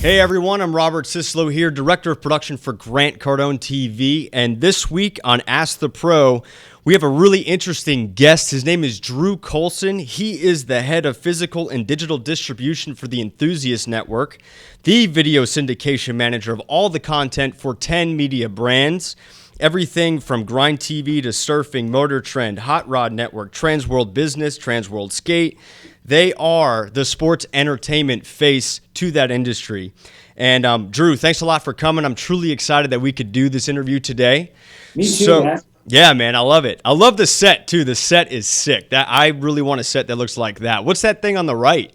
Hey everyone, I'm Robert Sislow here, Director of Production for Grant Cardone TV, and this week on Ask the Pro, we have a really interesting guest. His name is Drew Colson. He is the head of physical and digital distribution for the Enthusiast Network, the video syndication manager of all the content for 10 media brands. Everything from Grind TV to Surfing, Motor Trend, Hot Rod Network, Transworld Business, Transworld Skate. They are the sports entertainment face to that industry. And Drew, thanks a lot for coming. I'm truly excited that we could do this interview today. Me too, man. Yeah, man, I love it. I love the set too. The set is sick. I really want a set that looks like that. What's that thing on the right?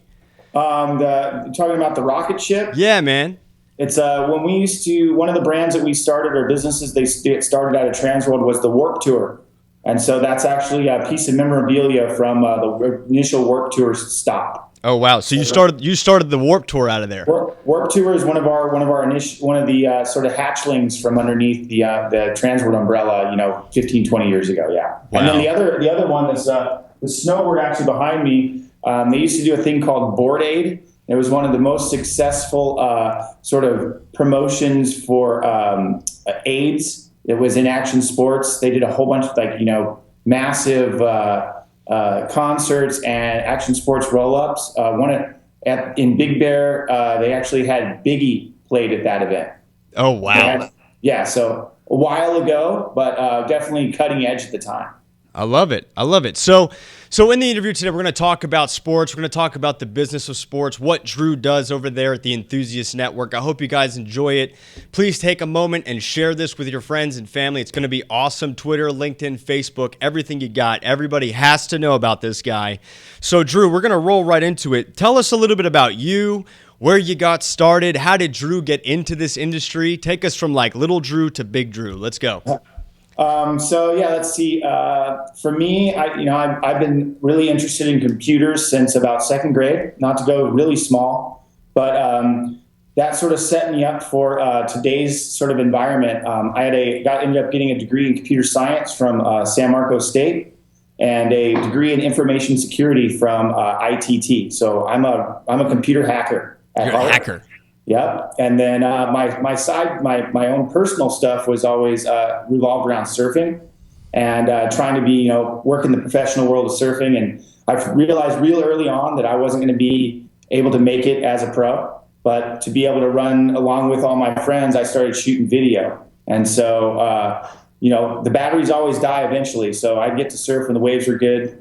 Talking about the rocket ship. Yeah, man. It's when we used to, one of the brands that we started, or businesses they started out of Transworld, was the Warp Tour. And so that's actually a piece of memorabilia from the initial Warp Tour stop. Oh wow! So you started the Warp Tour out of there. Warp Tour is one of the sort of hatchlings from underneath the Transworld umbrella, 15, 20 years ago. Yeah. Wow. And then the other one is the snowboard actually behind me. They used to do a thing called Board Aid. It was one of the most successful sort of promotions for AIDS. It was in action sports. They did a whole bunch of massive concerts and action sports roll-ups. In Big Bear, they actually had Biggie played at that event. Oh, wow. So a while ago, but definitely cutting edge at the time. I love it. So in the interview today, we're going to talk about sports. We're going to talk about the business of sports, what Drew does over there at the Enthusiast Network. I hope you guys enjoy it. Please take a moment and share this with your friends and family. It's going to be awesome. Twitter, LinkedIn, Facebook, everything you got. Everybody has to know about this guy. So Drew, we're going to roll right into it. Tell us a little bit about you, where you got started. How did Drew get into this industry? Take us from like little Drew to big Drew. Let's go. Let's see. For me, I've been really interested in computers since about second grade. Not to go really small, but that sort of set me up for today's sort of environment. Ended up getting a degree in computer science from San Marcos State and a degree in information security from ITT. So I'm a computer hacker. You're a hacker. Yep. And then my own personal stuff was always revolved around surfing and trying to work in the professional world of surfing. And I realized real early on that I wasn't going to be able to make it as a pro, but to be able to run along with all my friends, I started shooting video. And so, the batteries always die eventually. So I'd get to surf when the waves were good.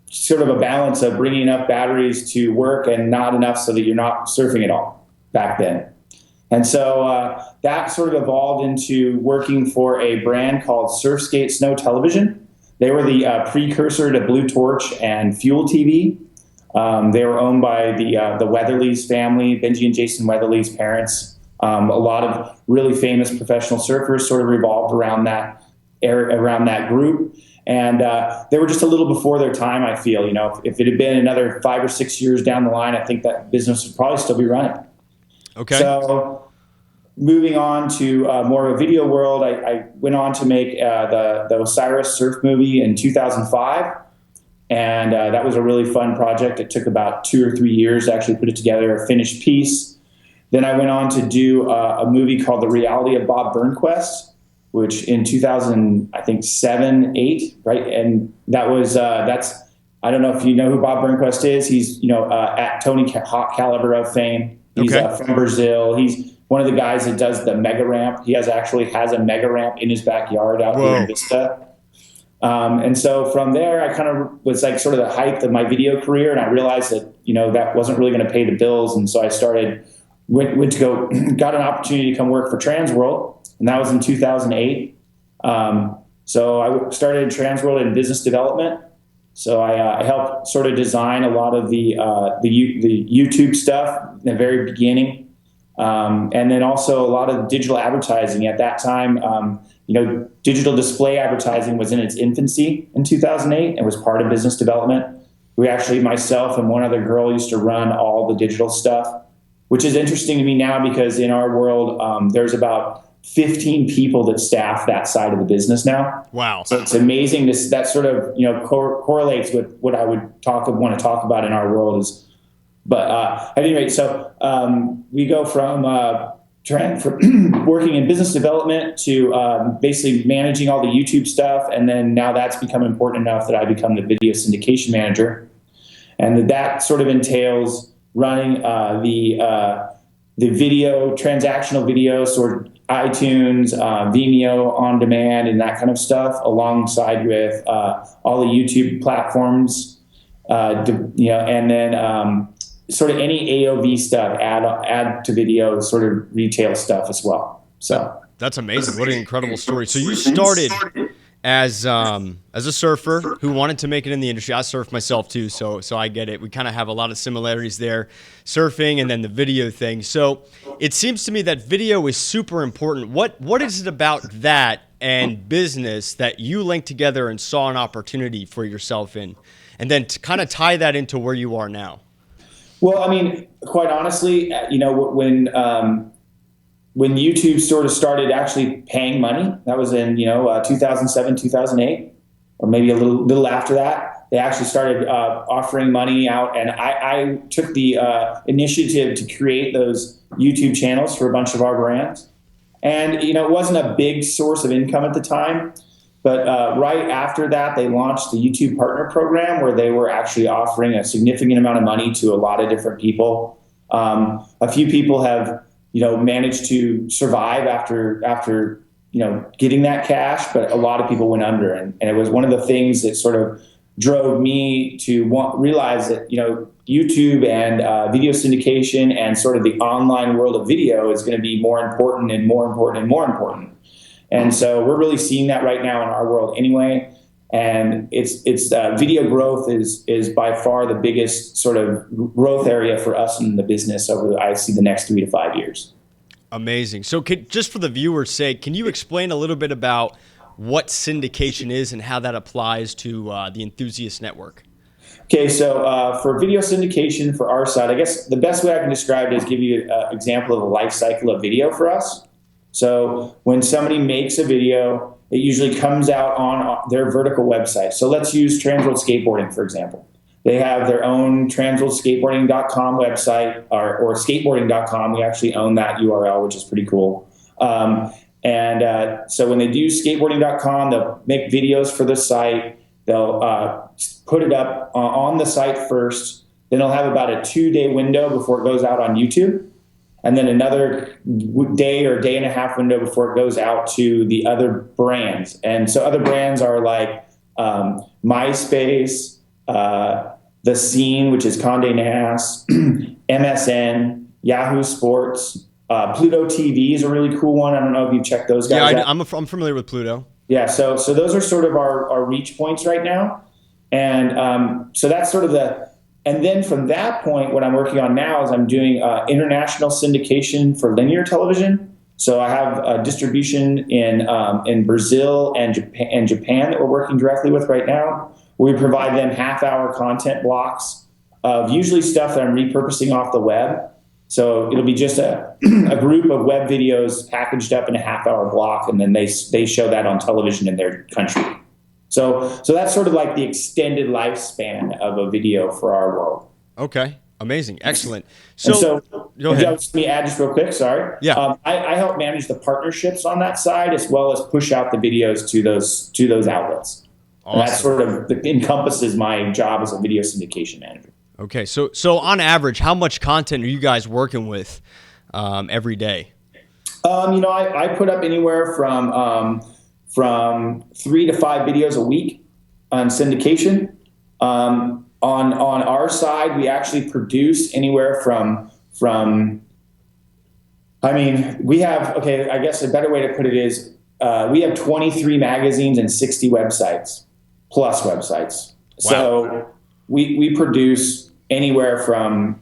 Sort of a balance of bringing enough batteries to work and not enough so that you're not surfing at all. Back then. And so that sort of evolved into working for a brand called Surfskate Snow Television. They were the precursor to Blue Torch and Fuel TV. They were owned by the Weatherly's family, Benji and Jason Weatherly's parents. A lot of really famous professional surfers sort of revolved around that group. And they were just a little before their time, I feel. If it had been another 5 or 6 years down the line, I think that business would probably still be running. Okay. So moving on to more of a video world, I went on to make the Osiris surf movie in 2005. And that was a really fun project. It took about 2 or 3 years to actually put it together, a finished piece. Then I went on to do a movie called The Reality of Bob Burnquist, which in 2007, 8, right? And that was, I don't know if you know who Bob Burnquist is. He's, at Tony Hawk caliber of fame. He's from Brazil. He's one of the guys that does the mega ramp. He actually has a mega ramp in his backyard out here in Vista. And so from there, I kind of was like sort of the height of my video career, and I realized that that wasn't really going to pay the bills, and so I went to go got an opportunity to come work for Transworld, and that was in 2008. So I started in Transworld in business development. So I helped sort of design a lot of the YouTube stuff in the very beginning, and then also a lot of digital advertising. At that time, digital display advertising was in its infancy in 2008 and was part of business development. We actually, myself and one other girl, used to run all the digital stuff, which is interesting to me now because in our world, there's about 15 people that staff that side of the business now. Wow. So it's amazing. That sort of, correlates with what I would want to talk about in our world but at any rate, so we go from working in business development to basically managing all the YouTube stuff, and then now that's become important enough that I become the video syndication manager, and that sort of entails running the video, transactional video, sort of iTunes, Vimeo on demand, and that kind of stuff, alongside with all the YouTube platforms, and then sort of any AOV stuff, add to video, sort of retail stuff as well. So that's amazing. What an incredible story. So you started as a surfer who wanted to make it in the industry. I surf myself too, so I get it. We kind of have a lot of similarities there, surfing and then the video thing. So it seems to me that video is super important. What is it about that and business that you linked together and saw an opportunity for yourself in, and then to kind of tie that into where you are now? Well, I mean, quite honestly, when YouTube sort of started actually paying money, that was in 2007, 2008, or maybe a little after that. They actually started offering money out, and I took the initiative to create those YouTube channels for a bunch of our brands. And it wasn't a big source of income at the time, but right after that, they launched the YouTube Partner Program, where they were actually offering a significant amount of money to a lot of different people. A few people have managed to survive after getting that cash, but a lot of people went under, and it was one of the things that sort of drove me to realize that YouTube and video syndication and sort of the online world of video is going to be more important and more important and more important. And so we're really seeing that right now in our world anyway. And it's video growth is by far the biggest sort of growth area for us in the business over, I see, the next 3 to 5 years. Amazing. So just for the viewer's sake, can you explain a little bit about what syndication is and how that applies to the Enthusiast Network? Okay, so for video syndication for our side, I guess the best way I can describe it is give you an example of a life cycle of video for us. So when somebody makes a video, it usually comes out on their vertical website. So let's use Transworld Skateboarding, for example. They have their own transworldskateboarding.com website, or skateboarding.com. We actually own that URL, which is pretty cool. So when they do skateboarding.com, they'll make videos for the site. They'll put it up on the site first. Then they'll have about a 2-day window before it goes out on YouTube. And then another day or day and a half window before it goes out to the other brands. And so other brands are like MySpace, The Scene, which is Condé Nast, MSN, Yahoo Sports, Pluto TV is a really cool one. I don't know if you've checked those guys out. I'm familiar with Pluto. Yeah, so those are sort of our reach points right now. And so that's sort of and then from that point, what I'm working on now is I'm doing international syndication for linear television. So I have distribution in Brazil and Japan that we're working directly with right now. We provide them half-hour content blocks of usually stuff that I'm repurposing off the web. So it'll be just a group of web videos packaged up in a half-hour block, and then they show that on television in their country. So that's sort of like the extended lifespan of a video for our world. Okay, amazing, excellent. So go ahead. Let me add just real quick. Sorry. Yeah. I help manage the partnerships on that side, as well as push out the videos to those outlets. Awesome. And that sort of encompasses my job as a video syndication manager. Okay, so on average, how much content are you guys working with every day? I put up anywhere from 3 to 5 videos a week on syndication. On our side, we actually produce anywhere from we have, I guess a better way to put it is we have 23 magazines and 60 websites, plus websites. Wow. So we produce anywhere from,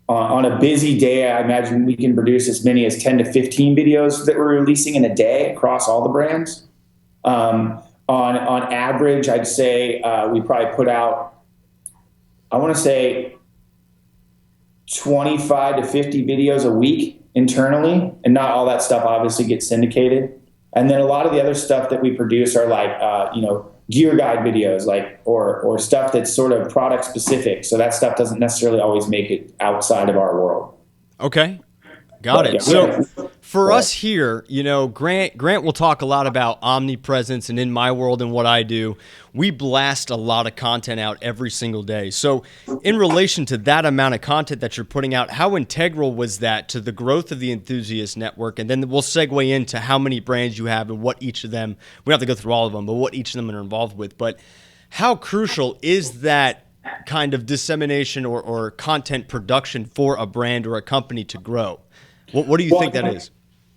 on a busy day, I imagine we can produce as many as 10 to 15 videos that we're releasing in a day across all the brands. On average, I'd say we probably put out, I want to say 25 to 50 videos a week internally, and not all that stuff obviously gets syndicated. And then a lot of the other stuff that we produce are like, gear guide videos, like or stuff that's sort of product specific. So that stuff doesn't necessarily always make it outside of our world. Okay. Got it. Yeah, So for us here, Grant will talk a lot about omnipresence, and in my world and what I do, we blast a lot of content out every single day. So in relation to that amount of content that you're putting out, how integral was that to the growth of the Enthusiast Network? And then we'll segue into how many brands you have and what each of them, we don't have to go through all of them, but what each of them are involved with. But how crucial is that kind of dissemination or content production for a brand or a company to grow? What do you think that is?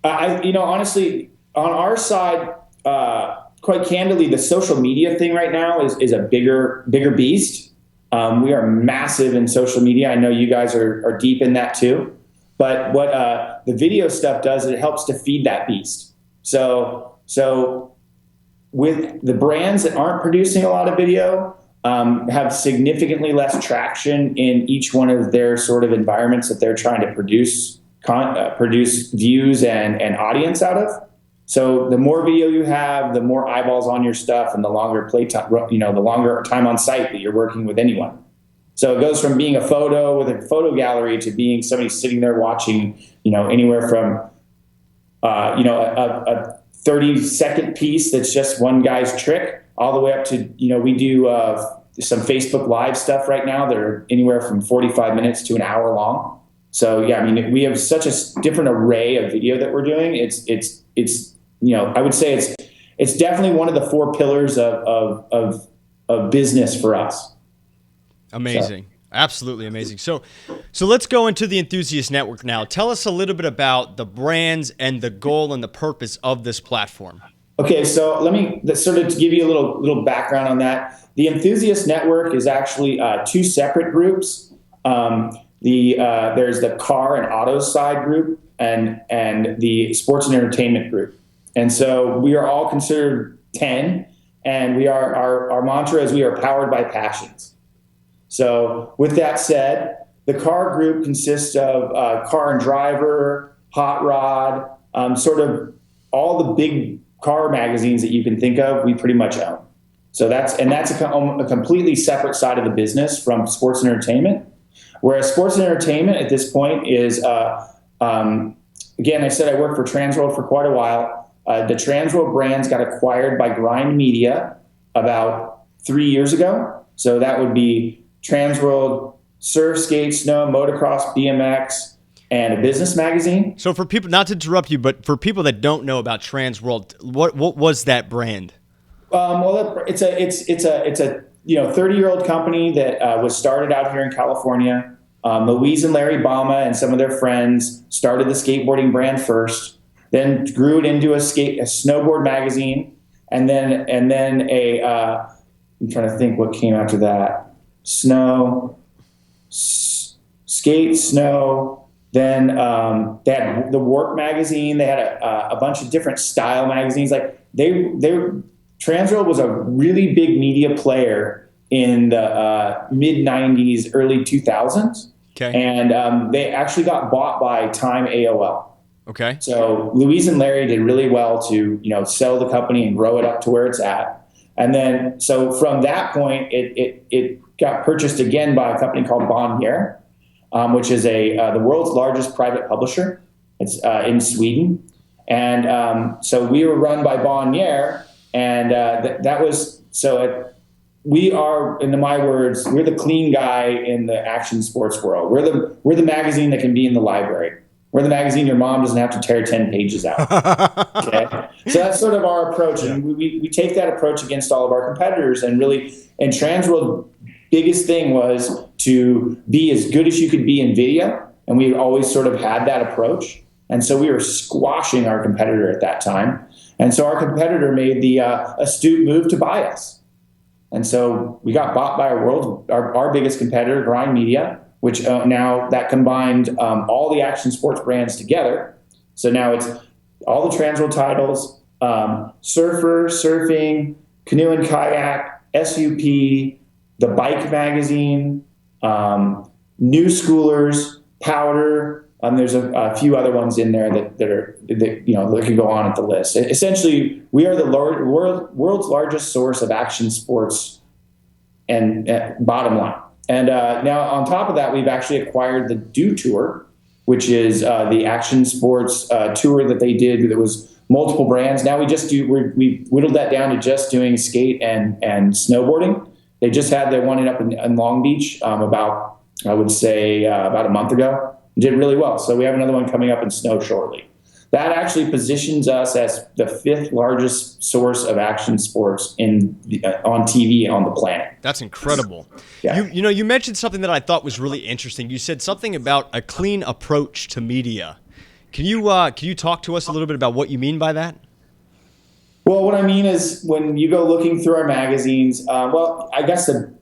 Honestly, on our side, quite candidly, the social media thing right now is a bigger beast. We are massive in social media. I know you guys are deep in that too. But what the video stuff does, it helps to feed that beast. So with the brands that aren't producing a lot of video, have significantly less traction in each one of their sort of environments that they're trying to produce views and audience out of. So the more video you have, the more eyeballs on your stuff, and the longer play time, the longer time on site that you're working with anyone. So it goes from being a photo with a photo gallery to being somebody sitting there watching, anywhere from, a 30-second piece that's just one guy's trick, all the way up to, we do some Facebook Live stuff right now that are anywhere from 45 minutes to an hour long. So yeah, we have such a different array of video that we're doing. It's I would say it's definitely one of the four pillars of business for us. Amazing. So. Absolutely amazing. So let's go into the Enthusiast Network now. Tell us a little bit about the brands and the goal and the purpose of this platform. Okay, so let me sort of give you a little background on that. The Enthusiast Network is actually two separate groups. There's the car and auto side group and the sports and entertainment group. And so we are all considered 10, and our mantra is we are powered by passions. So with that said, the car group consists of car and driver, hot rod, sort of all the big car magazines that you can think of, we pretty much own. So that's a completely separate side of the business from sports and entertainment. Whereas sports and entertainment at this point is, again, I said I worked for Transworld for quite a while. The Transworld brands got acquired by Grind Media about 3 years ago. So that would be Transworld, Surf, Skate, Snow, Motocross, BMX, and a business magazine. So for people, not to interrupt you, but for people that don't know about Transworld, what was that brand? Well, it's a 30-year-old company that was started out here in California. Louise and Larry Bama and some of their friends started the skateboarding brand first, then grew it into a snowboard magazine, and then I'm trying to think what came after that. Skate, Snow. Then they had the Warp magazine. They had a bunch of different style magazines. Like Transworld was a really big media player in the mid 90s, early 2000s. Okay. And they actually got bought by Time AOL. Okay. So Louise and Larry did really well to, sell the company and grow it up to where it's at. And then, so from that point, it got purchased again by a company called Bonnier, which is the world's largest private publisher. It's in Sweden. And so we were run by Bonnier. And we are, in my words, we're the clean guy in the action sports world. We're the magazine that can be in the library. We're the magazine your mom doesn't have to tear 10 pages out. Okay, so that's sort of our approach, and we take that approach against all of our competitors. And Transworld's biggest thing was to be as good as you could be in video, and we always sort of had that approach. And so we were squashing our competitor at that time. And so our competitor made the astute move to buy us. And so we got bought by our biggest competitor, Grind Media, which now that combined all the action sports brands together. So now it's all the Transworld titles, Surfer, Surfing, Canoe and Kayak, SUP, the Bike Magazine, New Schoolers, Powder, There's a few other ones in there that could go on at the list. Essentially, we are the world's largest source of action sports, and bottom line. And now on top of that, we've actually acquired the Do Tour, which is the action sports tour that they did. That was multiple brands. Now we whittled that down to just doing skate and snowboarding. They just had their one up in Long Beach about a month ago. Did really well. So we have another one coming up in snow shortly. That actually positions us as the 5th largest source of action sports on TV on the planet. That's incredible. Yeah. You mentioned something that I thought was really interesting. You said something about a clean approach to media. Can you talk to us a little bit about what you mean by that? Well, what I mean is when you go looking through our magazines, I guess the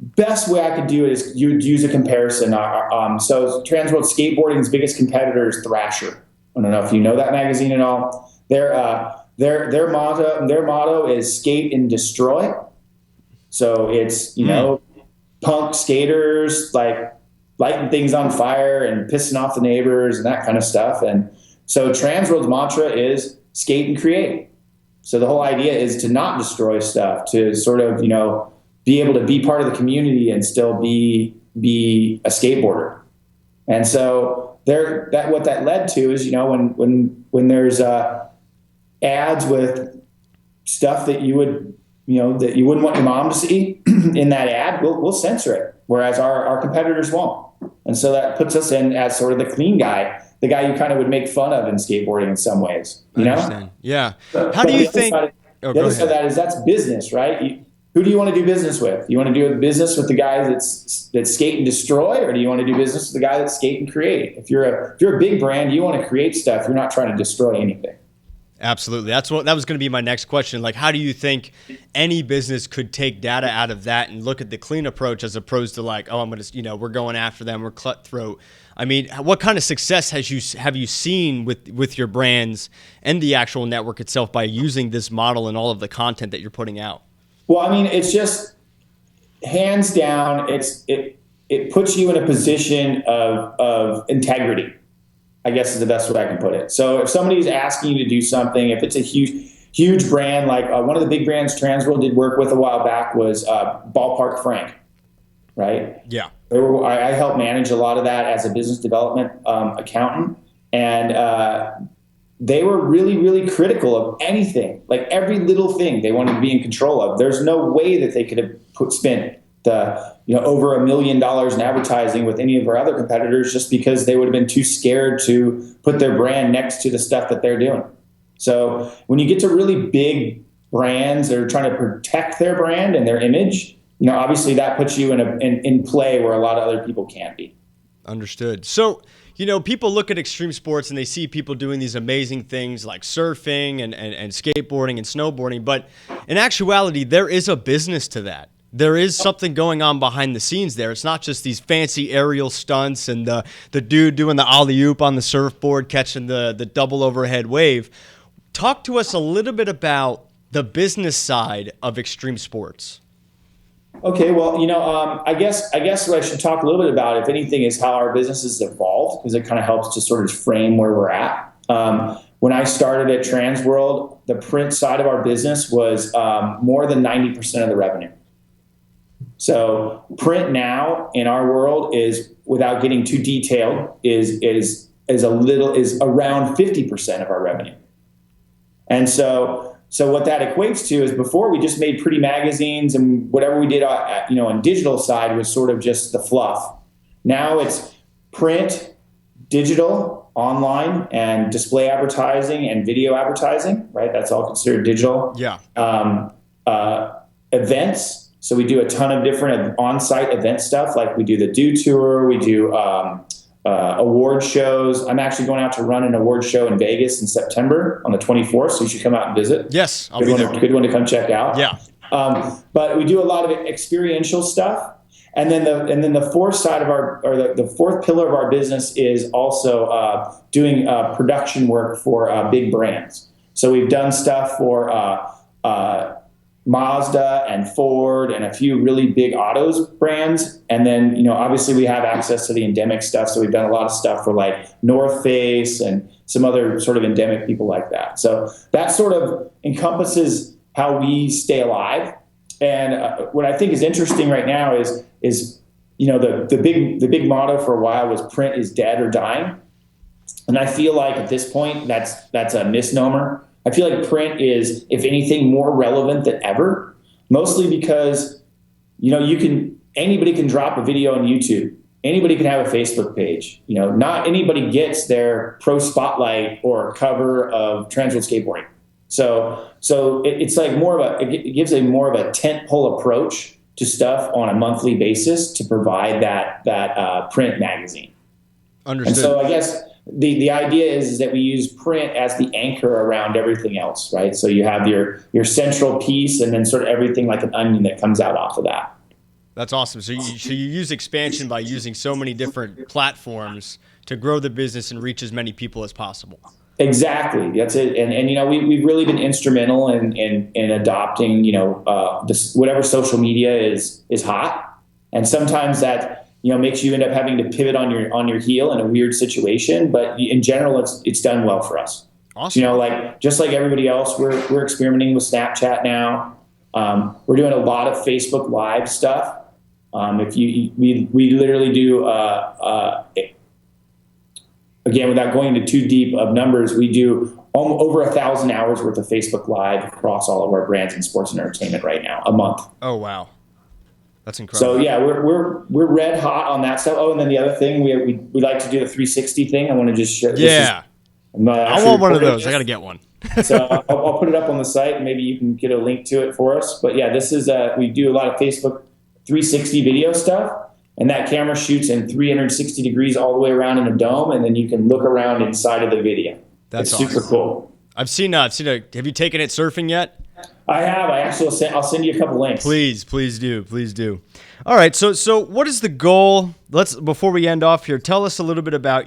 best way I could do it is you would use a comparison. So Transworld Skateboarding's biggest competitor is Thrasher. I don't know if you know that magazine at all. Their motto is skate and destroy. So it's punk skaters like lighting things on fire and pissing off the neighbors and that kind of stuff. And so Transworld's mantra is skate and create. So the whole idea is to not destroy stuff, to sort of be able to be part of the community and still be a skateboarder. And so what that led to is, when there's ads with stuff that you wouldn't want your mom to see in that ad, we'll censor it, whereas our competitors won't. And so that puts us in as sort of the clean guy, the guy you kind of would make fun of in skateboarding in some ways. I understand. Yeah. How do you think? The other side of that is that's business, right? Who do you want to do business with? You want to do business with the guy that's skate and destroy, or do you want to do business with the guy that's skate and create? If you're a big brand, you want to create stuff. You're not trying to destroy anything. Absolutely. That was going to be my next question. Like, how do you think any business could take data out of that and look at the clean approach as opposed to like, oh, I'm going to, we're going after them, we're cutthroat. I mean, what kind of success have you seen with your brands and the actual network itself by using this model and all of the content that you're putting out? Well, I mean, it's just hands down. It puts you in a position of integrity, I guess is the best way I can put it. So if somebody's asking you to do something, if it's a huge brand, like one of the big brands Transworld did work with a while back was Ballpark Frank, right? Yeah. I helped manage a lot of that as a business development accountant, and they were really, really critical of anything, like every little thing they wanted to be in control of. There's no way that they could have spent over $1 million in advertising with any of our other competitors just because they would have been too scared to put their brand next to the stuff that they're doing. So when you get to really big brands that are trying to protect their brand and their image, obviously that puts you in play where a lot of other people can't be. Understood. So, people look at extreme sports and they see people doing these amazing things like surfing and skateboarding and snowboarding. But in actuality, there is a business to that. There is something going on behind the scenes there. It's not just these fancy aerial stunts and the dude doing the alley-oop on the surfboard, catching the double overhead wave. Talk to us a little bit about the business side of extreme sports. Okay, well, I guess what I should talk a little bit about, if anything, is how our business has evolved, because it kind of helps to sort of frame where we're at. When I started at Transworld, the print side of our business was more than 90% of the revenue. So print now in our world is, without getting too detailed, is around 50% of our revenue. And so what that equates to is, before we just made pretty magazines and whatever we did, on digital side was sort of just the fluff. Now it's print, digital, online, and display advertising and video advertising, right? That's all considered digital. Yeah. Events. So we do a ton of different on-site event stuff. Like we do the Do Tour, we do award shows. I'm actually going out to run an award show in Vegas in September on the 24th, so you should come out and visit. Yes, I'll be there. Good one to come check out. Yeah. But we do a lot of experiential stuff, and then the fourth side of the fourth pillar of our business is also doing production work for big brands. So we've done stuff for Mazda and Ford and a few really big autos brands. And then, obviously we have access to the endemic stuff. So we've done a lot of stuff for like North Face and some other sort of endemic people like that. So that sort of encompasses how we stay alive. And what I think is interesting right now is the big motto for a while was print is dead or dying. And I feel like at this point, that's a misnomer. I feel like print is, if anything, more relevant than ever, mostly because, anybody can drop a video on YouTube. Anybody can have a Facebook page. Not anybody gets their pro spotlight or cover of Transworld Skateboarding. So it's like it gives a more of a tentpole approach to stuff on a monthly basis to provide that print magazine. Understood. And so I guess the idea is that we use print as the anchor around everything else, right? So you have your central piece and then sort of everything like an onion that comes out off of that. That's awesome. So you use expansion by using so many different platforms to grow the business and reach as many people as possible. Exactly. That's it. And we've really been instrumental in adopting, whatever social media is hot. And sometimes that, makes you end up having to pivot on your heel in a weird situation. But in general, it's done well for us. Awesome. Just like everybody else, we're experimenting with Snapchat now. We're doing a lot of Facebook Live stuff. We literally do, again, without going into too deep of numbers, we do over 1,000 hours worth of Facebook Live across all of our brands in sports and entertainment right now, a month. Oh, wow. That's incredible. So yeah, we're red hot on that stuff. Oh, and then the other thing, we like to do the 360 thing. I want to just share. Yeah. I want one of those. I got to get one. So I'll put it up on the site and maybe you can get a link to it for us. But yeah, this is, we do a lot of Facebook 360 video stuff. And that camera shoots in 360 degrees all the way around in a dome, and then you can look around inside of the video. It's awesome. Super cool. I've seen have you taken it surfing yet? I have. I'll send you a couple links. Please do. All right. So what is the goal? Before we end off here, tell us a little bit about,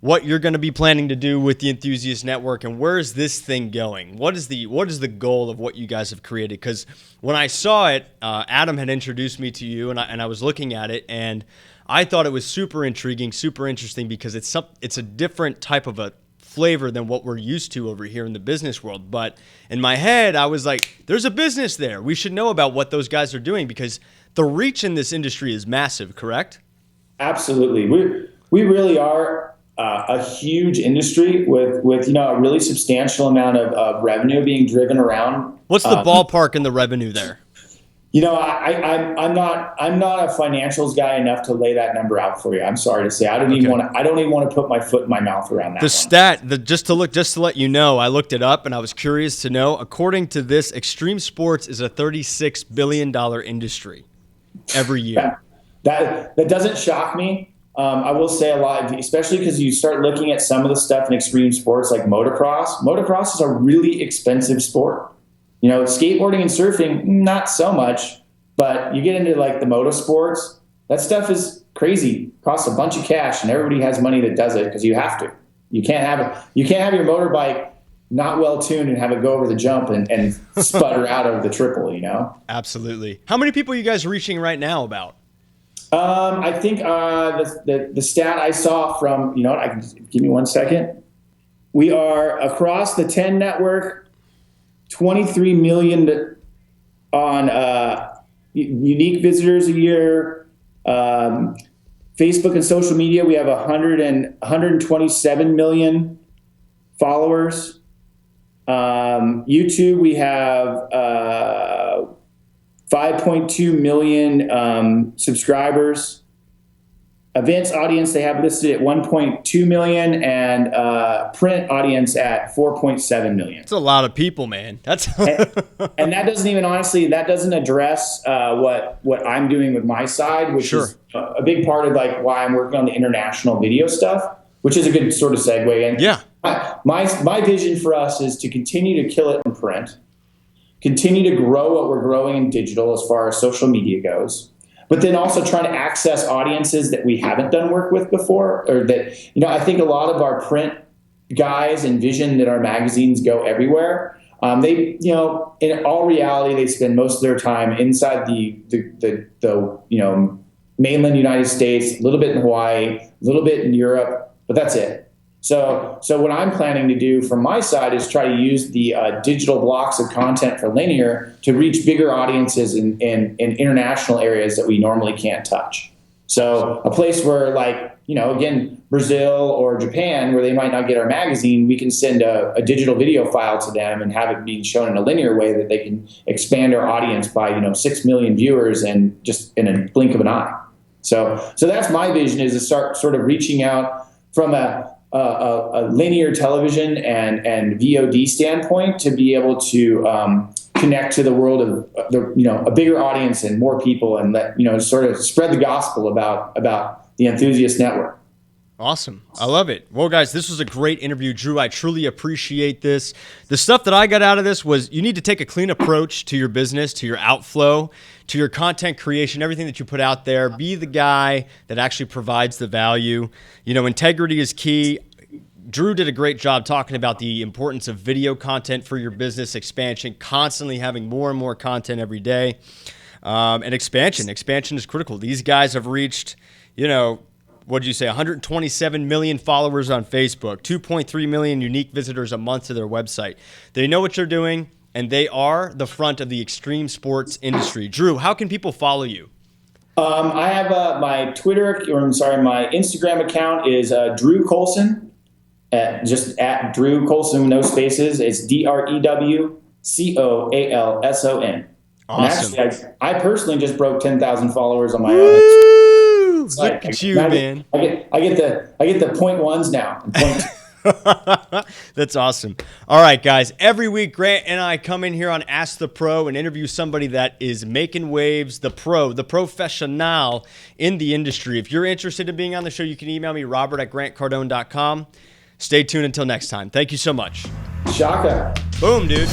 what you're going to be planning to do with the Enthusiast Network, and where is this thing going? What is the goal of what you guys have created? Because when I saw it, Adam had introduced me to you, and I was looking at it, and I thought it was super intriguing, super interesting, because it's a different type of a flavor than what we're used to over here in the business world. But in my head, I was like, there's a business there. We should know about what those guys are doing, because the reach in this industry is massive, correct? Absolutely. We really are a huge industry with a really substantial amount of revenue being driven around. What's the ballpark in the revenue there? I'm not a financials guy enough to lay that number out for you. I'm sorry to say. I don't even want to put my foot in my mouth around that. Just to let you know, I looked it up and I was curious to know. According to this, extreme sports is a $36 billion industry every year. That doesn't shock me. I will say a lot, especially because you start looking at some of the stuff in extreme sports like motocross. Motocross is a really expensive sport. Skateboarding and surfing, not so much, but you get into like the motorsports, that stuff is crazy. Costs a bunch of cash, and everybody has money that does it because you have to. You can't have your motorbike not well tuned and have it go over the jump and sputter out of the triple. Absolutely. How many people are you guys reaching right now about? I think the stat I saw from, give me 1 second. We are across the 10 network, 23 million on unique visitors a year. Facebook and social media, we have 127 million followers. YouTube, we have 5.2 million subscribers. Events audience they have listed at 1.2 million, and print audience at 4.7 million. That's a lot of people, man. and that doesn't address what I'm doing with my side, which is a big part of like why I'm working on the international video stuff, which is a good sort of segue. And yeah, my vision for us is to continue to kill it in print, continue to grow what we're growing in digital as far as social media goes, but then also trying to access audiences that we haven't done work with before, or that, I think a lot of our print guys envision that our magazines go everywhere. They, in all reality, they spend most of their time inside the mainland United States, a little bit in Hawaii, a little bit in Europe, but that's it. So what I'm planning to do from my side is try to use the digital blocks of content for linear to reach bigger audiences in international areas that we normally can't touch. So a place where, like, again, Brazil or Japan, where they might not get our magazine, we can send a digital video file to them and have it being shown in a linear way that they can expand our audience by 6 million viewers and just in a blink of an eye. So that's my vision, is to start sort of reaching out from a linear television and VOD standpoint to be able to connect to the world of a bigger audience and more people, and let sort of spread the gospel about the Enthusiast Network. Awesome. I love it. Well, guys, this was a great interview, Drew. I truly appreciate this. The stuff that I got out of this was you need to take a clean approach to your business, to your outflow, to your content creation, everything that you put out there. Be the guy that actually provides the value. Integrity is key. Drew did a great job talking about the importance of video content for your business expansion, constantly having more and more content every day. And expansion. Expansion is critical. These guys have reached, what did you say, 127 million followers on Facebook, 2.3 million unique visitors a month to their website. They know what you're doing, and they are the front of the extreme sports industry. Drew, how can people follow you? I have my my Instagram account is Drew Colson, just at Drew Colson, no spaces. It's DrewColson. Awesome. And actually, I personally just broke 10,000 followers on my own. Look at you, man. I get the point ones now. That's awesome. All right, guys. Every week, Grant and I come in here on Ask the Pro and interview somebody that is making waves, the professional in the industry. If you're interested in being on the show, you can email me, robert@grantcardone.com. Stay tuned until next time. Thank you so much. Shaka. Boom, dude.